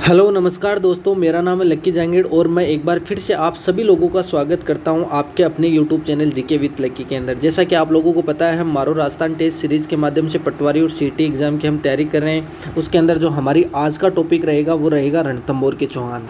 Hello नमस्कार दोस्तों, मेरा नाम है लक्की जहांगीर और मैं एक बार फिर से आप सभी लोगों का स्वागत करता हूं आपके अपने यूट्यूब चैनल जीके विद लक्की के अंदर। जैसा कि आप लोगों को पता है, हम मारो राजस्थान टेस्ट सीरीज़ के माध्यम से पटवारी और सीटी एग्ज़ाम की हम तैयारी कर रहे हैं। उसके अंदर जो हमारी आज का टॉपिक रहेगा वो रहेगा रणथंभौर के चौहान।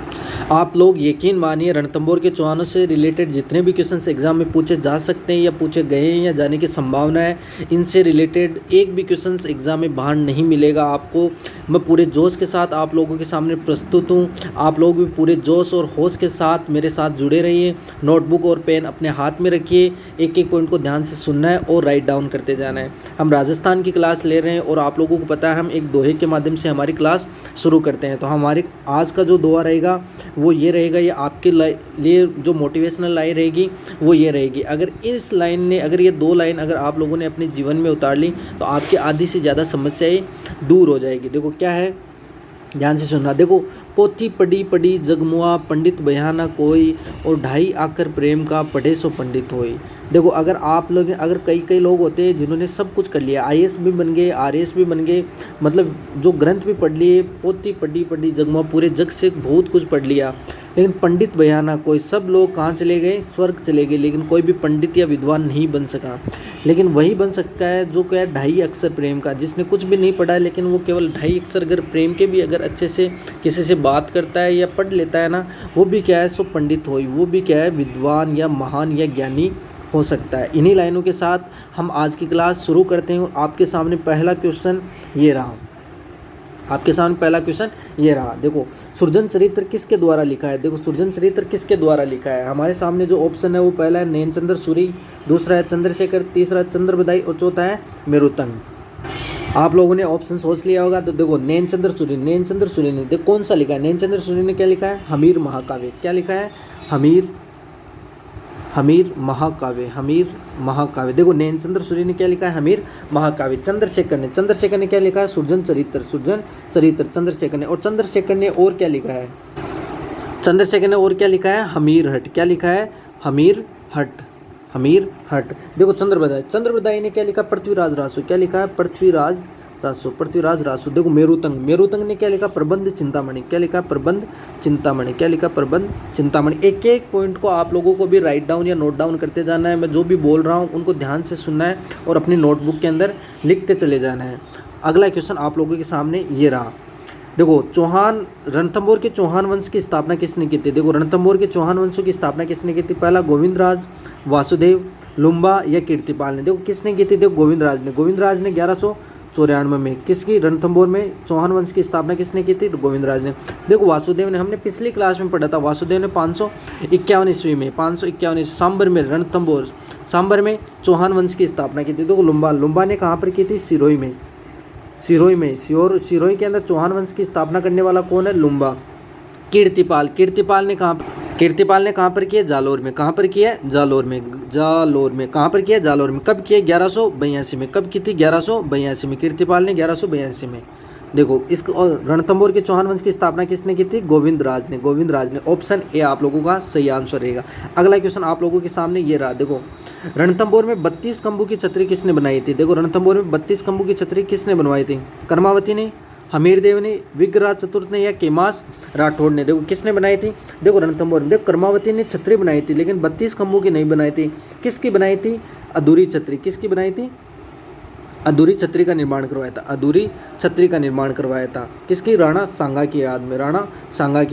आप लोग यकीन मानिए, रणथंभौर के चौहानों से रिलेटेड जितने भी क्वेश्चन एग्जाम में पूछे जा सकते हैं या पूछे गए हैं या जाने की संभावना है, इनसे रिलेटेड एक भी क्वेश्चन एग्जाम में बाहर नहीं मिलेगा आपको। मैं पूरे जोश के साथ आप लोगों के सामने प्रस्तुत हूँ। आप लोग भी पूरे जोश और होश के साथ मेरे साथ जुड़े रहिए। नोटबुक और पेन अपने हाथ में रखिए, एक एक पॉइंट को ध्यान से सुनना है और राइट डाउन करते जाना है। हम राजस्थान की क्लास ले रहे हैं और आप लोगों को पता है, हम एक दोहे के माध्यम से हमारी क्लास शुरू करते हैं। तो हमारे आज का जो दोहा रहेगा वो ये रहेगा, ये आपके लिए जो मोटिवेशनल लाइन रहेगी वो ये रहेगी। अगर इस लाइन ने, अगर ये दो लाइन अगर आप लोगों ने अपने जीवन में उतार ली तो आपकी आधी से ज़्यादा समस्याएं दूर हो जाएगी। देखो क्या है, ध्यान से सुनना। देखो, पोथी पढ़ी पढ़ी जगमुआ, पंडित बयाना कोई, और ढाई आकर प्रेम का, पढ़े सो पंडित होई। देखो, अगर आप लोग, अगर कई लोग होते हैं जिन्होंने सब कुछ कर लिया, आईएएस भी बन गए, आरएएस भी बन गए, मतलब जो ग्रंथ भी पढ़ लिए, पोथी पढ़ी पढ़ी जगमुआ, पूरे जग से बहुत कुछ पढ़ लिया, लेकिन पंडित बयाना कोई, सब लोग कहाँ चले गए, स्वर्ग चले गए, लेकिन कोई भी पंडित या विद्वान नहीं बन सका। लेकिन वही बन सकता है जो क्या है, ढाई अक्षर प्रेम का, जिसने कुछ भी नहीं पढ़ा है लेकिन वो केवल ढाई अक्षर अगर प्रेम के भी अगर अच्छे से किसी से बात करता है या पढ़ लेता है ना, वो भी क्या है, सो पंडित हो, वो भी क्या है, विद्वान या महान या ज्ञानी हो सकता है। इन्हीं लाइनों के साथ हम आज की क्लास शुरू करते हैं। आपके सामने पहला क्वेश्चन ये रहा, आपके सामने पहला क्वेश्चन ये रहा। देखो, सृजन चरित्र किसके द्वारा लिखा है। देखो, सृजन चरित्र किसके द्वारा लिखा है। हमारे सामने जो ऑप्शन है वो पहला है नैनचंद्र सूरी, दूसरा है चंद्रशेखर, तीसरा है चंद्रबदाई और चौथा है मेरुतंग। आप लोगों ने ऑप्शन सोच लिया होगा। तो देखो, नैनचंद्र सूरी ने देखो कौन सा लिखा है। नैनचंद्र सूरी ने क्या लिखा है, हमीर महाकाव्य। क्या लिखा है, हमीर महाकाव्य। देखो, नैनचंद्र सूरी ने क्या लिखा है, हमीर महाकाव्य। चंद्रशेखर ने क्या लिखा है, सृजन चरित्र। चंद्रशेखर ने, और चंद्रशेखर ने और क्या लिखा है, हमीर हट। क्या लिखा है, हमीर हट। देखो, चंद्रबदाई ने क्या लिखा, पृथ्वीराज रासो। क्या लिखा है, पृथ्वीराज रासो। देखो, मेरुतंग ने क्या लिखा, प्रबंध चिंतामणि। क्या लिखा, प्रबंध चिंतामणि। एक एक पॉइंट को आप लोगों को भी राइट डाउन या नोट डाउन करते जाना है। मैं जो भी बोल रहा हूँ उनको ध्यान से सुनना है और अपनी नोटबुक के अंदर लिखते चले जाना है। अगला क्वेश्चन आप लोगों के सामने ये रहा। देखो, रणथंभौर के चौहान वंश की स्थापना किसने की थी। देखो, रणथंभौर के चौहान वंशों की स्थापना किसने की थी। पहला गोविंदराज, वासुदेव, लुम्बा या कीर्तिपाल ने। देखो, किसने की थी, देखो गोविंदराज ने 1194 में। किसकी, रणथंभौर में चौहान वंश की स्थापना किसने की थी, तो गोविंदराज ने। देखो, वासुदेव ने हमने पिछली क्लास में पढ़ा था, वासुदेव ने 551 ईस्वी में, सांबर में, रणथंभौर सांबर में चौहान वंश की स्थापना की थी। देखो, लुम्बा ने कहाँ पर की थी, सिरोही में। सिरोही के अंदर चौहान वंश की स्थापना करने वाला कौन है, लुम्बा। कीर्तिपाल ने कहाँ पर किया, जालोर में। कहाँ पर किया, जालोर में। कहाँ पर किया, जालोर में। कब किया, 1182 में। कब की थी, 1182 में। कीर्तिपाल ने 1182 में। देखो, इस रणथंभौर के चौहान वंश की स्थापना किसने की थी, गोविंदराज ने। ऑप्शन ए आप लोगों का सही आंसर रहेगा। अगला क्वेश्चन आप लोगों के सामने ये रहा। देखो, रणथंभौर में 32 खंभों की छतरी किसने बनाई थी। देखो, रणथंभौर में 32 खंभों की छतरी किसने बनवाई थी, कर्मावती ने, हमीरदेव ने, विग्रहराज चतुर्थ ने या केमास राठौड़ ने। देखो, किसने बनाई थी, देखो रणथंभौर में। देखो, कर्मावती ने छतरी बनाई थी लेकिन 32 खंभों की नहीं बनाई थी। किसकी बनाई थी, अधूरी छतरी। किसकी बनाई थी, अधूरी छतरी का निर्माण करवाया था। किसकी, राणा सांगा की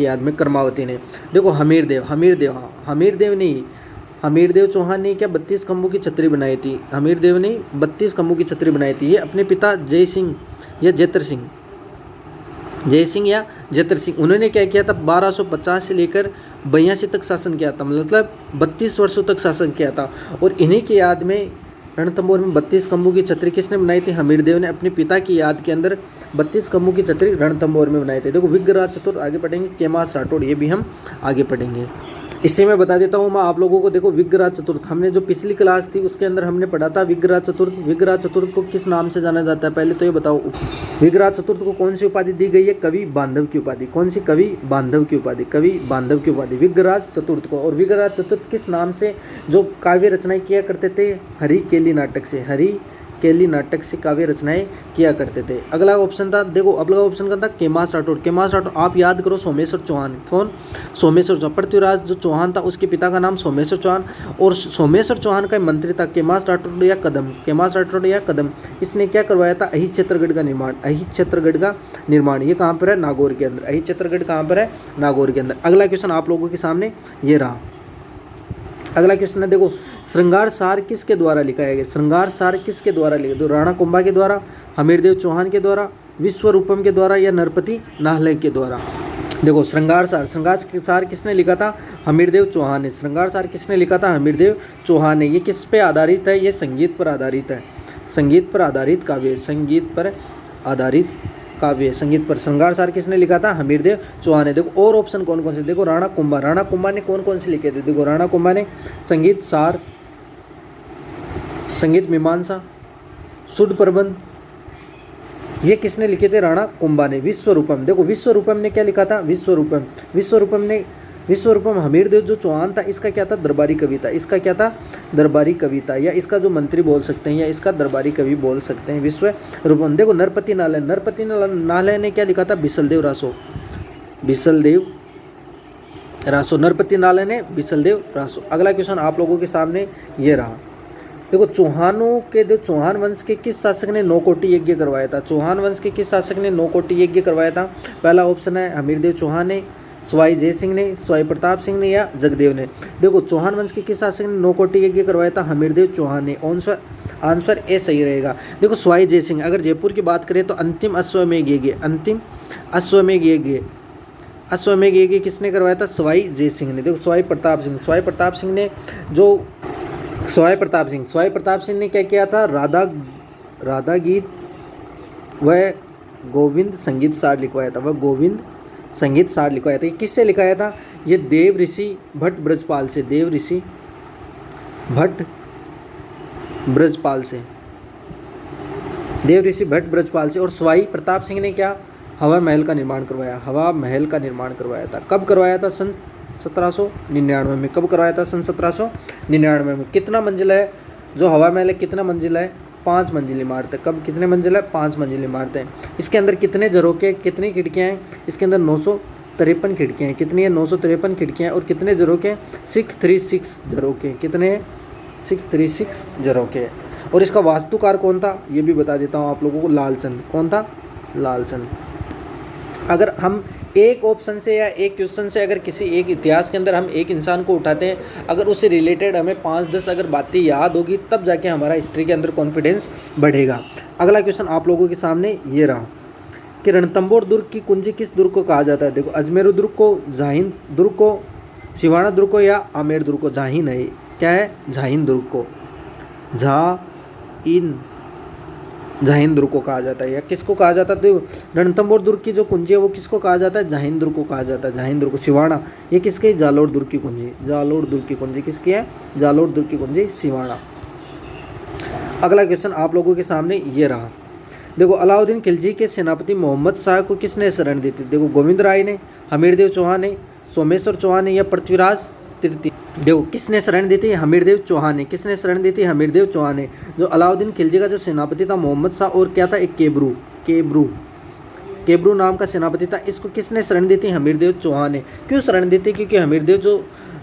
याद में कर्मावती ने। देखो, हमीरदेव चौहान ने क्या 32 खंभों की छतरी बनाई थी। हमीरदेव ने 32 खंभों की छतरी बनाई थी। ये अपने पिता जय सिंह या जेतर सिंह, उन्होंने क्या किया था, 1250 से लेकर 82 तक शासन किया था, मतलब 32 वर्षों तक शासन किया था। और इन्हीं की याद में रणथंभौर में 32 खंभों की छतरी किसने बनाई थी, हमीरदेव ने अपने पिता की याद के अंदर 32 खंभों की छतरी रणथंभौर में बनाई थी। देखो, विग्रहराज चतुर्थ आगे पढ़ेंगे, केमास राठौड़ ये भी हम आगे पढ़ेंगे। इससे मैं बता देता हूँ मैं आप लोगों को। देखो, विग्रहराज चतुर्थ हमने जो पिछली क्लास थी उसके अंदर हमने पढ़ा था विग्रहराज चतुर्थ को किस नाम से जाना जाता है, पहले तो ये बताओ। विग्रहराज चतुर्थ को कौन सी उपाधि दी गई है, कवि बांधव की उपाधि। कौन सी, कवि बांधव की उपाधि विग्रहराज चतुर्थ को। और विग्रहराज चतुर्थ किस नाम से जो काव्य रचनाएं किया करते थे, हरि केली नाटक से। केली नाटक से काव्य रचनाएं किया करते थे। अगला ऑप्शन था, देखो अगला ऑप्शन का था केमास राठौर। केमास राठौर आप याद करो, सोमेश्वर चौहान, कौन? सोमेश्वर चौहान। पृथ्वीराज जो चौहान था उसके पिता का नाम सोमेश्वर चौहान, और सोमेश्वर चौहान का मंत्री था केमास राठौर या कदम। केमास राठौर या कदम, इसने क्या करवाया था? अहित छत्तरगढ़ का निर्माण। अहित छत्तरगढ़ का निर्माण ये कहाँ पर है? नागौर के अंदर। अहित छत्तरगढ़ कहाँ पर है? नागौर के अंदर। अगला क्वेश्चन आप लोगों के सामने ये रहा। अगला क्वेश्चन है, देखो श्रृंगार सार किसके द्वारा लिखाया गया? श्रृंगार सार किसके द्वारा लिखा? तो राणा कुंभा के द्वारा, हमीरदेव चौहान के द्वारा, विश्वरूपम के द्वारा या नरपति नाहले के द्वारा? देखो श्रृंगार सार किसने लिखा था? हमीरदेव चौहान ने। श्रृंगार सार किसने लिखा था? हमीरदेव चौहान ने। ये किस पे आधारित है? ये संगीत पर आधारित है। संगीत पर आधारित काव्य, संगीत पर आधारित काव्य, संगीत पर। श्रृंगार सार किसने लिखा था? हमीरदेव चौहान ने। देखो और ऑप्शन कौन कौन से? देखो राणा कुंभा। राणा कुंभा ने कौन कौन से लिखे थे? देखो राणा कुंभा ने संगीत सार, संगीत मीमांसा, शुद्ध प्रबंध, ये किसने लिखे थे? राणा कुंभा ने। विश्वरूपम, देखो विश्वरूपम ने क्या लिखा था? विश्वरूपम हमीरदेव जो चौहान था, इसका क्या था? दरबारी कविता। इसका क्या था? दरबारी कविता, या इसका जो मंत्री बोल सकते हैं, या इसका दरबारी कवि बोल सकते हैं, विश्वरूपम। देखो नरपति नाहले ने क्या लिखा था? बिसलदेव रासो। नरपति नाहले ने बिसलदेव रासो। अगला क्वेश्चन आप लोगों के सामने ये रहा। देखो चौहान वंश के किस शासक ने 9 कोटि यज्ञ करवाया था? चौहान वंश के किस शासक ने 9 कोटि यज्ञ करवाया था? पहला ऑप्शन है हमीरदेव चौहान ने, सवाई जय सिंह ने, सवाई प्रताप सिंह ने, या जगदेव ने। देखो चौहान वंश के किस शासक ने 9 कोटि यज्ञ करवाया था? हमीरदेव चौहान ने। आंसर ए सही रहेगा। देखो सवाई जय सिंह, अगर जयपुर की बात करें तो अंतिम अश्वमेध यज्ञ किसने करवाया था? सवाई जय सिंह ने। देखो सवाई प्रताप सिंह ने क्या किया था? राधा गीत व गोविंद संगीत सार लिखवाया था। ये किससे लिखाया था? ये देव ऋषि भट्ट ब्रजपाल से। और सवाई प्रताप सिंह ने क्या? हवा महल का निर्माण करवाया था। कब करवाया था? सन 1799 में। कब करवाया था? सन 1799 में। कितना मंजिला है जो हवा महल है? कितना मंजिला है? 5 मंजिली इमारत है। कब कितने मंजिला है? 5 मंजिली इमारत है। इसके अंदर कितने झरोखे, कितनी खिड़कियाँ हैं? इसके अंदर 953 खिड़कियाँ हैं। कितनी है? 953 खिड़कियाँ हैं। और कितने झरोखे? 636 झरोखे। कितने हैं? 636 झरोखे। और इसका वास्तुकार कौन था? ये भी बता देता हूँ आप लोगों को, लालचंद। कौन था? लालचंद। अगर हम एक ऑप्शन से या एक क्वेश्चन से, अगर किसी एक इतिहास के अंदर हम एक इंसान को उठाते हैं, अगर उससे रिलेटेड हमें 5-10 अगर बातें याद होगी, तब जाके हमारा हिस्ट्री के अंदर कॉन्फिडेंस बढ़ेगा। अगला क्वेश्चन आप लोगों के सामने ये रहा कि रणथंभौर दुर्ग की कुंजी किस दुर्ग को कहा जाता है? देखो अजमेरू दुर्ग को, झाहिन दुर्ग को, सिवाना दुर्ग को, या आमेर दुर्ग को? झाहिन है, क्या है? झाहिन दुर्ग को, झाहिन दुर्ग को कहा जाता है। या किसको कहा जाता है? देखो रणथंभौर दुर्ग की जो कुंजी है वो किसको कहा जाता है? झाहिन दुर्ग को कहा जाता है। झाहिन दुर्ग को। सिवाना, ये किसकी? जालोर दुर्ग की कुंजी। किसकी है? जालोर दुर्ग की कुंजी सिवाना। अगला क्वेश्चन आप लोगों के सामने ये रहा। देखो अलाउद्दीन खिलजी के सेनापति मोहम्मद शाह को किसने शरण दी थी? देखो गोविंद राय ने, हमीरदेव चौहान ने, सोमेश्वर चौहान ने, या पृथ्वीराज तृतीय? देखो किसने शरण दी थी? हमीरदेव चौहान ने। किसने शरण दी थी? हमीरदेव चौहान ने। जो अलाउद्दीन खिलजी का जो सेनापति था मोहम्मद शाह, और क्या था? एक केबरू नाम का सेनापति था। इसको किसने शरण दी थी? हमीरदेव चौहान ने। क्यों शरण दी थी? क्योंकि हमीरदेव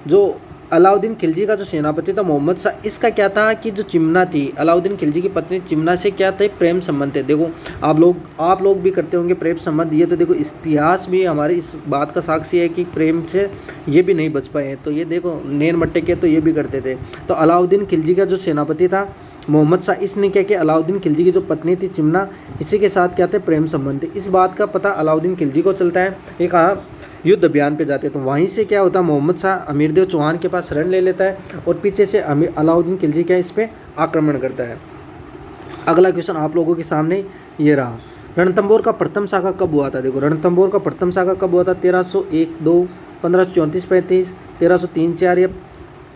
जो अलाउद्दीन खिलजी का जो सेनापति था मोहम्मद शाह, इसका क्या था कि जो चिमना थी, अलाउद्दीन खिलजी की पत्नी चिमना से क्या थे? प्रेम संबंध थे। देखो आप लोग भी करते होंगे प्रेम संबंध। ये तो देखो इतिहास भी हमारे इस बात का साक्षी है कि प्रेम से ये भी नहीं बच पाए। तो ये देखो नैन मट्टे के तो ये भी करते थे। तो अलाउद्दीन खिलजी का जो सेनापति था मोहम्मद शाह, इसने क्या किया? अलाउद्दीन खिलजी की जो पत्नी थी चिमना, इसी के साथ क्या थे? प्रेम संबंध थे। इस बात का पता अलाउद्दीन खिलजी को चलता है। ये कहाँ? युद्ध अभियान पे जाते। तो वहीं से क्या होता है? मोहम्मद शाह हमीरदेव चौहान के पास शरण ले लेता है, और पीछे से अलाउद्दीन खिलजी क्या इस पर आक्रमण करता है। अगला क्वेश्चन आप लोगों के सामने ये रहा। रणथंभौर का प्रथम शाखा कब हुआ था? देखो रणथंभौर का प्रथम शाखा कब हुआ था? 1301-2, 1534-35, 1303-4, या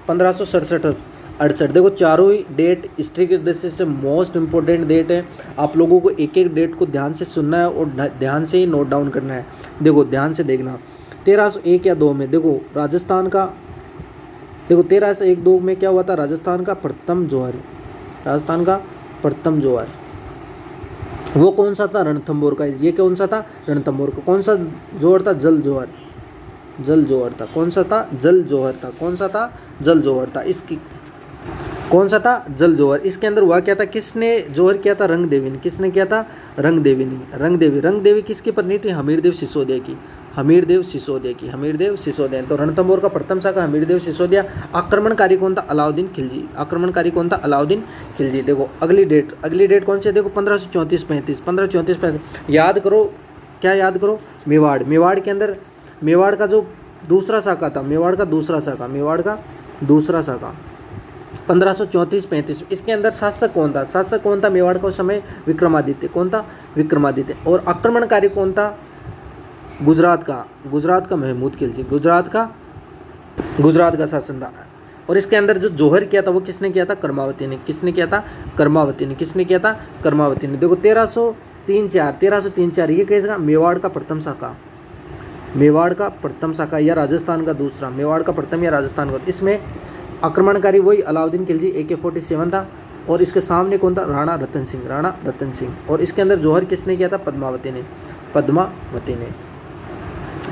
1567-68। देखो चारों ही डेट हिस्ट्री के दृष्टि से मोस्ट इंपॉर्टेंट डेट है। आप लोगों को एक एक डेट को ध्यान से सुनना है और ध्यान से ही नोट डाउन करना है। देखो ध्यान से देखना। 1301 या 2 में देखो राजस्थान का, देखो 1301-2 में क्या हुआ था? राजस्थान का प्रथम जौहरी, राजस्थान का प्रथम जोहर। वो कौन सा था? रणथंभौर का। ये कौन सा था? रणथंभौर का। कौन सा जोहर था? जल जोहर। जल जोहर था। कौन सा था? जल जोहर था। कौन सा था? जल जोहर था। इसकी कौन सा था? जल जोहर। इसके अंदर हुआ क्या था? किसने जोहर किया था? रंग देवी ने। किसने किया था? रंग देवी ने। रंग देवी। रंग देवी किसकी पत्नी थी? हमीरदेव सिसोदिया की। हमीरदेव सिसोदिया की। हमीरदेव सिसोदिया। तो रणथंभौर का प्रथम शाखा हमीरदेव सिसोदिया। आक्रमणकारी कौन था? अलाउद्दीन खिलजी। आक्रमणकारी कौन था? अलाउद्दीन खिलजी। देखो अगली डेट कौन सी है? देखो 1534-35। 1534-35 याद करो। क्या याद करो? मेवाड़। मेवाड़ के अंदर मेवाड़ का जो दूसरा शाखा था, मेवाड़ का दूसरा शाखा, मेवाड़ का दूसरा शाखा 1534-35। इसके अंदर शासक कौन था? शासक कौन था मेवाड़ का उस समय? विक्रमादित्य। कौन था? विक्रमादित्य। और आक्रमणकारी कौन था? गुजरात का महमूद खिलजी। गुजरात का शासन था। और इसके अंदर जो जोहर किया था वो किसने किया था? कर्मावती ने। किसने किया था? कर्मावती ने। किसने किया था? कर्मावती ने। देखो 1303-4 ये कैसा? मेवाड़ का प्रथम शाखा। मेवाड़ का प्रथम शाखा या राजस्थान का दूसरा। मेवाड़ का प्रथम या राजस्थान का। इसमें आक्रमणकारी वही अलाउद्दीन खिलजी AK-47 था। और इसके सामने कौन था? राणा रतन सिंह। राणा रतन सिंह। और इसके अंदर जोहर किसने किया था? पद्मावती ने। पद्मावती ने।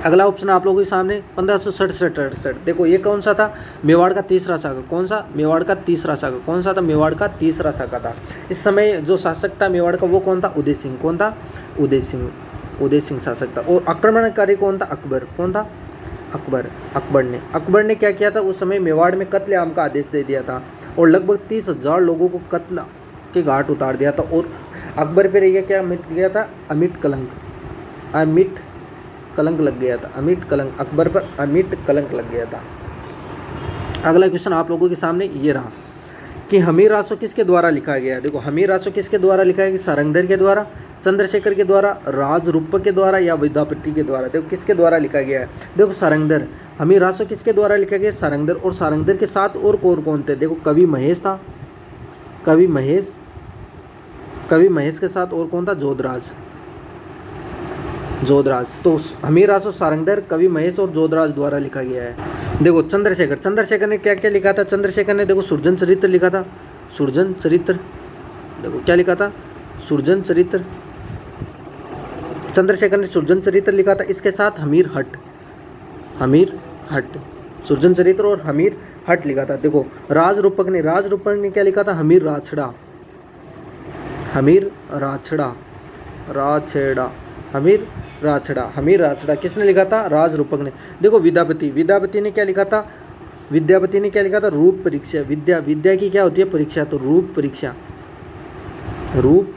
अगला ऑप्शन आप लोगों के सामने 1567-68। देखो ये कौन सा था? मेवाड़ का तीसरा शाखा। कौन सा? मेवाड़ का तीसरा शाखा। कौन सा था? मेवाड़ का तीसरा शाखा था। इस समय जो शासक था मेवाड़ का वो कौन था? उदय सिंह। कौन था? उदय सिंह। उदय सिंह शासक था। और आक्रमणकारी कौन था? अकबर। कौन था? अकबर। अकबर ने क्या किया था? उस समय मेवाड़ में कत्लेआम का आदेश दे दिया था और लगभग 30,000 लोगों को कत्ल के घाट उतार दिया था। और अकबर पर ये क्या मिट गया था? अमिट कलंक लग गया था। अमिट कलंक। अकबर पर अमिट कलंक लग गया था। अगला क्वेश्चन आप लोगों के सामने ये रहा कि हमीर रासो किसके द्वारा लिखा गया है? देखो हमीर रासो किसके द्वारा लिखा है? सारंगधर के द्वारा, चंद्रशेखर के द्वारा, राजरूप के द्वारा या विद्यापति के द्वारा? देखो किसके द्वारा लिखा गया है? देखो सारंगधर। हमीर रासो किसके द्वारा लिखा गया? सारंगधर। और सारंगधर के साथ और कौन थे? देखो कवि महेश था। कवि महेश के साथ और कौन था? जोधराज। तो हमीर रासो, सारंगधर, कवि महेश और जोधराज द्वारा लिखा गया है। देखो चंद्रशेखर ने क्या क्या लिखा था? चंद्रशेखर ने देखो सुरजन चरित्र लिखा था। सुरजन चरित्र। देखो क्या लिखा था? सुरजन चरित्र। चंद्रशेखर ने सुरजन चरित्र लिखा था। इसके साथ हमीर हट। सुरजन चरित्र और हमीर हट लिखा था। देखो राजरूपक ने क्या लिखा था? हमीर राछड़ा। हमीर राछड़ा किसने लिखा था? राजरूपक ने। देखो विद्यापति ने क्या लिखा था? रूप परीक्षा। विद्या की क्या होती है? परीक्षा। तो रूप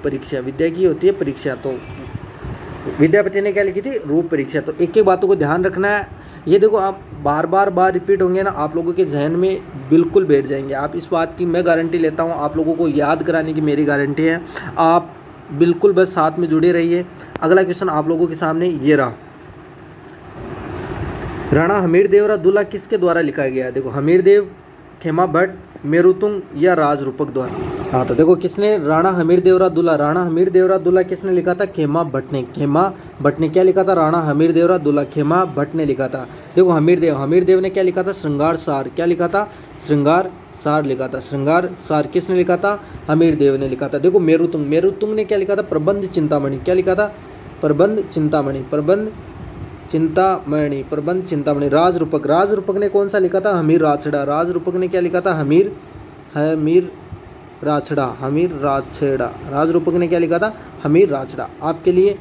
परीक्षा विद्या की होती है परीक्षा। तो विद्यापति ने क्या लिखी थी? रूप परीक्षा। तो एक एक बातों को ध्यान रखना है। ये देखो आप बार रिपीट होंगे ना, आप लोगों के जहन में बिल्कुल बैठ जाएंगे। आप इस बात की मैं गारंटी लेता हूँ, आप लोगों को याद कराने की मेरी गारंटी है। आप बिल्कुल बस साथ में जुड़े रहिए। अगला क्वेश्चन आप लोगों के सामने ये रहा। राणा हमीरदेवरा दुल्ला किसके द्वारा लिखा गया? देखो हमीरदेव, खेमा भट्ट, मेरुतुंग या राजरूपक द्वारा। हाँ तो देखो किसने? राणा हमीरदेवरा दुल्ला किसने लिखा था? खेमा भट्ट ने क्या लिखा था? राणा हमीरदेवरा दुल्ला खेमा भट्ट ने लिखा था। देखो हमीरदेव ने क्या लिखा था? श्रृंगार सार। क्या लिखा था? श्रृंगार सार लिखा था। श्रृंगार सार किसने लिखा था? हमीरदेव ने लिखा था। देखो मेरुतुंग ने क्या लिखा था? प्रबंध चिंतामणि। क्या लिखा था? प्रबंध चिंतामणि। राजरूपक ने कौन सा लिखा था? हमीर राछड़ा। राजरूपक ने क्या लिखा था? हमीर राछड़ा। राजरूपक ने क्या लिखा था? हमीर राछड़ा। आपके लिए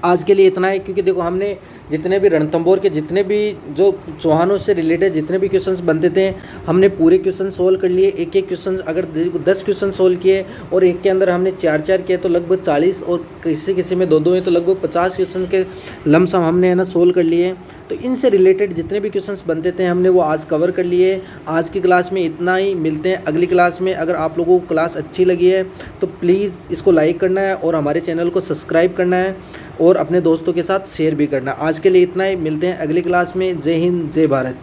आज के लिए इतना है, क्योंकि देखो हमने जितने भी रणथंभौर के जितने भी जो चौहानों से रिलेटेड जितने भी क्वेश्चंस बनते थे हमने पूरे क्वेश्चन सोल्व कर लिए। एक क्वेश्चन अगर 10 क्वेश्चन सोल्व किए और एक के अंदर हमने 4 किए तो लगभग 40 और किसी में 2 हैं तो लगभग 50 क्वेश्चन के लमसम हमने सोल्व कर लिए। तो इनसे रिलेटेड जितने भी क्वेश्चंस बनते थे हमने वो आज कवर कर लिए। आज की क्लास में इतना ही। मिलते हैं अगली क्लास में। अगर आप लोगों को क्लास अच्छी लगी है तो प्लीज़ इसको लाइक करना है और हमारे चैनल को सब्सक्राइब करना है और अपने दोस्तों के साथ शेयर भी करना। आज के लिए इतना ही। मिलते हैं अगली क्लास में। जय हिंद, जय भारत।